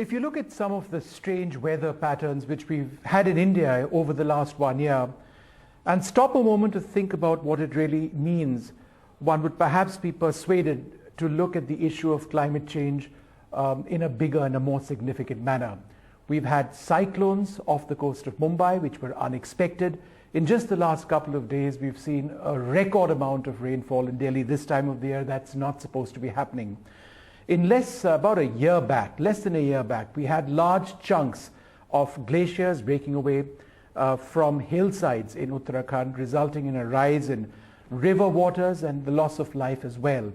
If you look at some of the strange weather patterns which we've had in India over the last 1 year, and stop a moment to think about what it really means, one would perhaps be persuaded to look at the issue of climate change in a bigger and a more significant manner. We've had cyclones off the coast of Mumbai, which were unexpected. In just the last couple of days, we've seen a record amount of rainfall in Delhi this time of the year. That's not supposed to be happening. In about a year back, less than a year back, we had large chunks of glaciers breaking away from hillsides in Uttarakhand, resulting in a rise in river waters and the loss of life as well.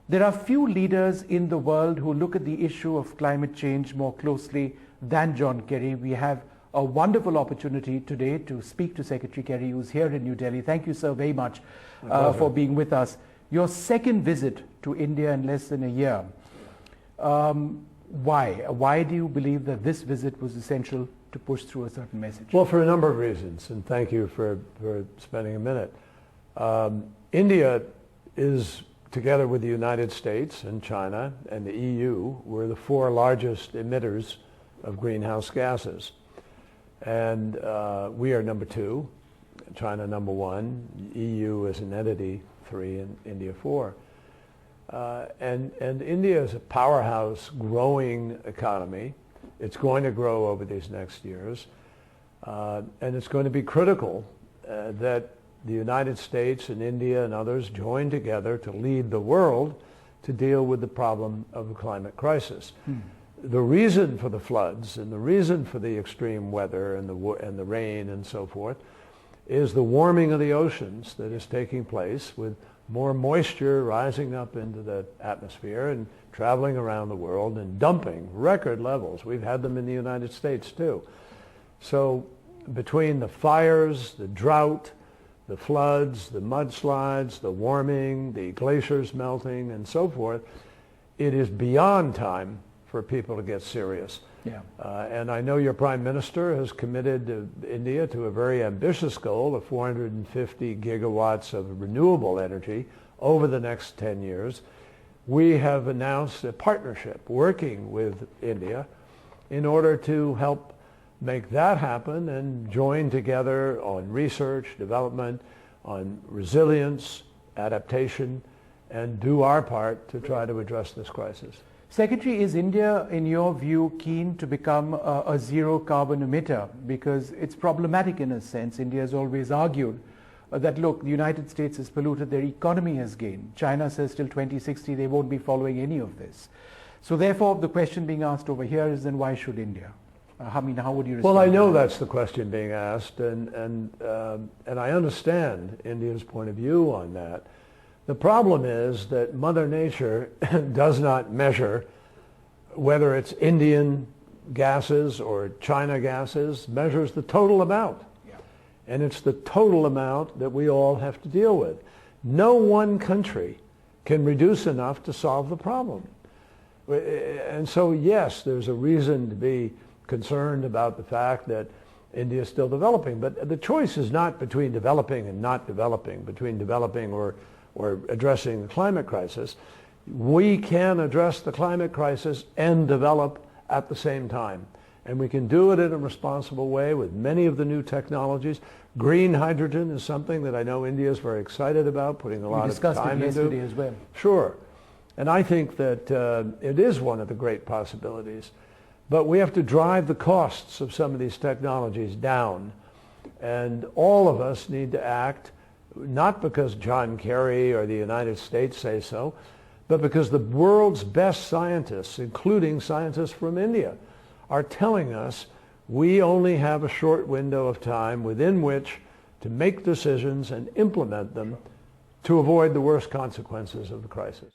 There are few leaders in the world who look at the issue of climate change more closely than John Kerry. We have a wonderful opportunity today to speak to Secretary Kerry, who's here in New Delhi. Thank you, sir, very much for being with us. Your second visit to India in less than a year. Why? Why do you believe that this visit was essential to push through a certain message? Well, for a number of reasons, and thank you for spending a minute. India is, together with the United States and China and the EU, we're the 4 largest emitters of greenhouse gases. And we are number 2, China number 1, EU as an entity 3, and India 4. And India is a powerhouse, growing economy. It's going to grow over these next years. And it's going to be critical that the United States and India and others join together to lead the world to deal with the problem of the climate crisis. The reason for the floods and the reason for the extreme weather and the rain and so forth is the warming of the oceans that is taking place, with more moisture rising up into the atmosphere and traveling around the world and dumping record levels. We've had them in the United States too. So between the fires, the drought, the floods, the mudslides, the warming, the glaciers melting and so forth, it is beyond time for people to get serious. Yeah. And I know your Prime Minister has committed India to a very ambitious goal of 450 gigawatts of renewable energy over the next 10 years. We have announced a partnership working with India in order to help make that happen and join together on research, development, on resilience, adaptation, and do our part to try to address this crisis. Secretary, is India, in your view, keen to become a zero carbon emitter? Because it's problematic in a sense. India has always argued that, look, the United States has polluted, their economy has gained. China says till 2060 they won't be following any of this. So therefore, the question being asked over here is, then why should India? How would you respond? Well, I know that's the question being asked, and I understand India's point of view on that. The problem is that Mother Nature does not measure whether it's Indian gases or China gases, measures the total amount. Yeah. And it's the total amount that we all have to deal with. No one country can reduce enough to solve the problem. And so, yes, there's a reason to be concerned about the fact that India is still developing. But the choice is not between developing and not developing, between developing or addressing the climate crisis. We can address the climate crisis and develop at the same time. And we can do it in a responsible way with many of the new technologies. Green hydrogen is something that I know India is very excited about, putting a lot of time into. We discussed it yesterday as well. Sure. And I think that it is one of the great possibilities. But we have to drive the costs of some of these technologies down. And all of us need to act, not because John Kerry or the United States say so, but because the world's best scientists, including scientists from India, are telling us we only have a short window of time within which to make decisions and implement them to avoid the worst consequences of the crisis.